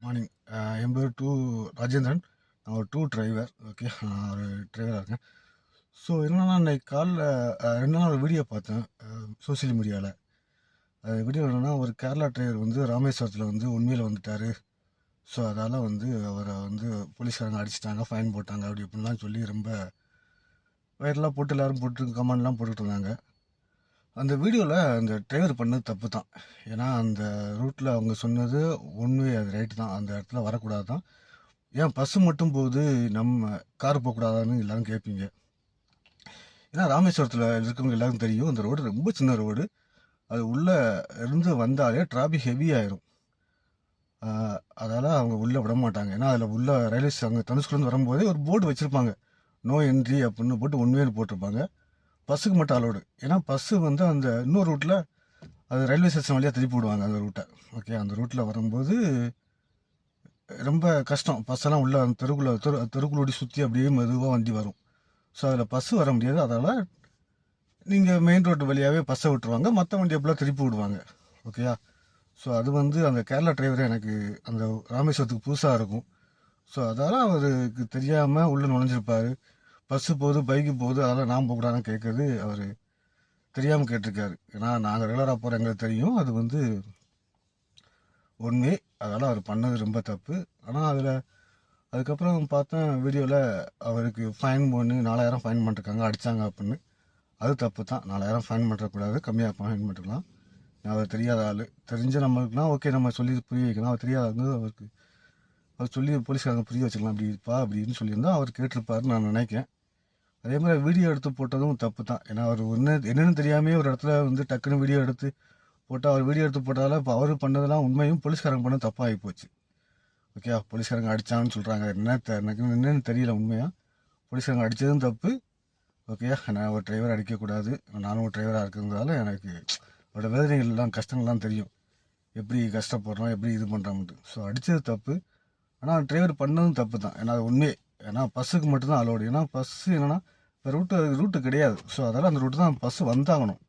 Morning. என் பேர் ராஜேந்திரன். நான் ஒரு டிரைவர். ஓகே, நான் ஒரு டிரைவராக இருக்கேன். ஸோ என்னென்னா, இன்னைக்கு காலைல 2 நாள் ஒரு வீடியோ பார்த்தேன் சோசியல் மீடியாவில். அது வீடியோ என்னென்னா, ஒரு கேரளா டிரைவர் வந்து ராமேஸ்வரத்தில் வந்து உண்மையில் வந்துட்டார். ஸோ அதால் வந்து அவரை வந்து போலீஸ்காரங்க அடிச்சிட்டாங்க, ஃபைன் போட்டாங்க, அப்படி இப்படின்லாம் சொல்லி ரொம்ப வயரெலாம் போட்டு எல்லோரும் போட்டு கமெண்ட்லாம் போட்டுக்கிட்டு இருந்தாங்க. அந்த வீடியோவில் அந்த டிரைவர் பண்ணது தப்பு தான். ஏன்னா அந்த ரூட்டில் அவங்க சொன்னது உண்மை, அது ரைட்டு தான். அந்த இடத்துல வரக்கூடாது தான். ஏன் பஸ்ஸு மட்டும் போகுது, நம்ம கார் போகக்கூடாதான்னு எல்லோரும் கேட்பீங்க. ஏன்னா ராமேஸ்வரத்தில் இருக்கவங்க எல்லாருக்கும் தெரியும், அந்த ரோடு ரொம்ப சின்ன ரோடு. அது உள்ளே இருந்து வந்தாலே டிராஃபிக் ஹெவி ஆயிரும். அதால் அவங்க உள்ளே விட மாட்டாங்க. ஏன்னா அதில் உள்ள ரயில்வே அங்கே தனுஷ்குலேருந்து வரும்போதே ஒரு போர்டு வச்சுருப்பாங்க, நோ என்ட்ரி அப்படின்னு போட்டு உண்மையாக போட்டிருப்பாங்க. பஸ்ஸுக்கு மட்டும் அலோடு. ஏன்னா பஸ்ஸு வந்து அந்த இன்னொரு ரூட்டில் அது ரயில்வே ஸ்டேஷன் வழியாக திருப்பி விடுவாங்க அந்த ரூட்டை. ஓகே, அந்த ரூட்டில் வரும்போது ரொம்ப கஷ்டம். பஸ்ஸெல்லாம் உள்ள அந்த தெருக்குள்ளோடி சுற்றி அப்படியே மெதுவாக வண்டி வரும். ஸோ அதில் பஸ்ஸு வர முடியாது. அதனால் நீங்கள் மெயின் ரோட்டு வழியாகவே பஸ்ஸை விட்டுருவாங்க, மற்ற வண்டி எப்படிலாம் திருப்பி விடுவாங்க. ஓகேயா? ஸோ அது வந்து அந்த கேரளா டிரைவரே எனக்கு அந்த ராமேஸ்வரத்துக்கு புதுசாக இருக்கும். ஸோ அதனால் அவருக்கு தெரியாமல் உள்ளே நுழைஞ்சிருப்பார். பஸ்ஸு போகுது, பைக்கு போகுது, அதெல்லாம் நான் போகக்கூடாதுன்னு கேட்குறது அவர் தெரியாமல் கேட்டிருக்காரு. ஏன்னா நாங்கள் ரெகுலராக போகிற எங்களுக்கு தெரியும் அது வந்து உண்மை. அதனால் அவர் பண்ணது ரொம்ப தப்பு. ஆனால் அதுக்கப்புறம் பார்த்தேன் வீடியோவில் அவருக்கு ஃபைன் பண்ணி 4000 ஃபைன் பண்ணிருக்காங்க, அடித்தாங்க அப்படின்னு. அது தப்பு தான். 4000 ஃபைன் பண்ணுறக்கூடாது, கம்மியாக ஃபைன் பண்ணிருக்கலாம். அவர் தெரியாத ஆள். தெரிஞ்ச நம்மளுக்குலாம் ஓகே, நம்ம சொல்லி புரிய வைக்கலாம். அவர் தெரியாத அவருக்கு அவர் சொல்லி போலீஸ்காரங்க புரிய வச்சுக்கலாம், அப்படிப்பா அப்படின்னு சொல்லியிருந்தால் அவர் கேட்டிருப்பாருன்னு நான் நினைக்கிறேன். அதே மாதிரி வீடியோ எடுத்து போட்டதும் தப்பு தான். ஏன்னா அவர் என்னென்னு தெரியாமே ஒரு இடத்துல வந்து டக்குன்னு வீடியோ எடுத்து போட்டால், அவர் வீடியோ எடுத்து போட்டால இப்போ அவர் பண்ணதெல்லாம் உண்மையும் போலீஸ்காரங்க பண்ண தப்பாகி போச்சு. ஓகே, போலீஸ்காரங்க அடித்தாங்கன்னு சொல்கிறாங்க. எனக்கு என்னென்னு தெரியல உண்மையாக. போலீஸ்காரங்க அடித்ததும் தப்பு. ஓகே, நான் ஒரு டிரைவர் அடிக்கக்கூடாது. நானும் ஒரு டிரைவராக இருக்கிறதால எனக்கு அவரோட வேதனைகள்லாம் கஷ்டங்கள்லாம் தெரியும், எப்படி கஷ்டப்படுறோம், எப்படி இது பண்ணுறோம்ட்டு. ஸோ அடித்தது தப்பு. ஆனால் டிரைவர் பண்ணதும் தப்பு தான். ஏன்னா அது உண்மையே. ஏன்னா பஸ்ஸுக்கு மட்டும்தான் அலோடு. ஏன்னா பஸ்ஸு என்னென்னா இப்போ ரூட்டு கிடையாது. ஸோ அதால் அந்த ரூட்டு தான் பஸ்ஸு வந்தாகணும்.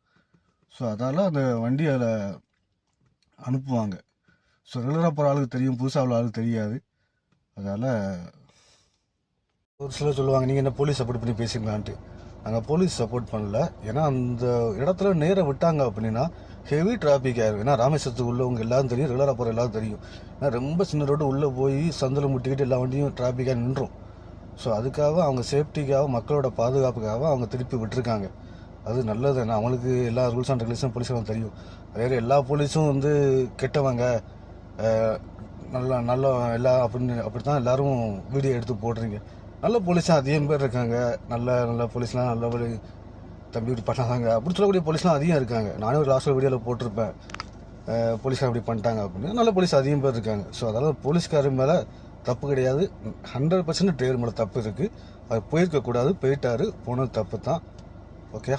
ஸோ அதால் அந்த வண்டி அதில் அனுப்புவாங்க. ஸோ ரெகுலராக போகிற ஆளுக்கு தெரியும், புதுசாக அவ்வளோ ஆளுக்கு தெரியாது. அதால் ஒரு சிலர் சொல்லுவாங்க, நீங்கள் என்ன போலீஸ் சப்போர்ட் பண்ணி பேசிக்கலான்ட்டு. நாங்கள் போலீஸ் சப்போர்ட் பண்ணல. ஏன்னா அந்த இடத்துல நேராக விட்டாங்க அப்படின்னா ஹெவி டிராஃபிக் ஆகிடும். ஏன்னா ராமேஸ்வரத்துக்கு உள்ளவங்க எல்லாரும் தெரியும், ரெகுலராக போகிற எல்லாரும் தெரியும். ஏன்னா ரொம்ப சின்ன ரோடு, உள்ளே போய் சந்தில் முட்டிக்கிட்டு எல்லா வண்டியும் டிராஃபிக்காக நின்றும். ஸோ அதுக்காக அவங்க சேஃப்டிக்காக, மக்களோட பாதுகாப்புக்காக அவங்க திருப்பி விட்டுருக்காங்க. அது நல்லது. ஏன்னா அவங்களுக்கு எல்லா ரூல்ஸ் அண்ட் ரெகுலேஷன் போலீஸும் தெரியும். அதே எல்லா போலீஸும் வந்து கெட்டவங்க, நல்ல எல்லா அப்படி தான் எல்லோரும் வீடியோ எடுத்து போடுறீங்க. நல்ல போலீஸாக அதிகம் பேர் இருக்காங்க. நல்ல போலீஸ்லாம் நல்லபடி தம்பி இப்படி பண்ணாதாங்க அப்படின்னு சொல்லக்கூடிய போலீஸ்லாம் அதிகம் இருக்காங்க. நானே ஒரு லாஸ்ட்டில் வீடியோவில் போட்டிருப்பேன், போலீஸ்கார் இப்படி பண்ணிட்டாங்க அப்படின்னு. நல்ல போலீஸ் அதிகம் பேர் இருக்காங்க. ஸோ அதனால் போலீஸ்காரர் மேலே தப்பு கிடையாது. 100% டிரைவர் மேலே தப்பு இருக்குது. அது போயிருக்கக்கூடாது, போயிட்டாரு, போனது தப்பு தான். ஓகே.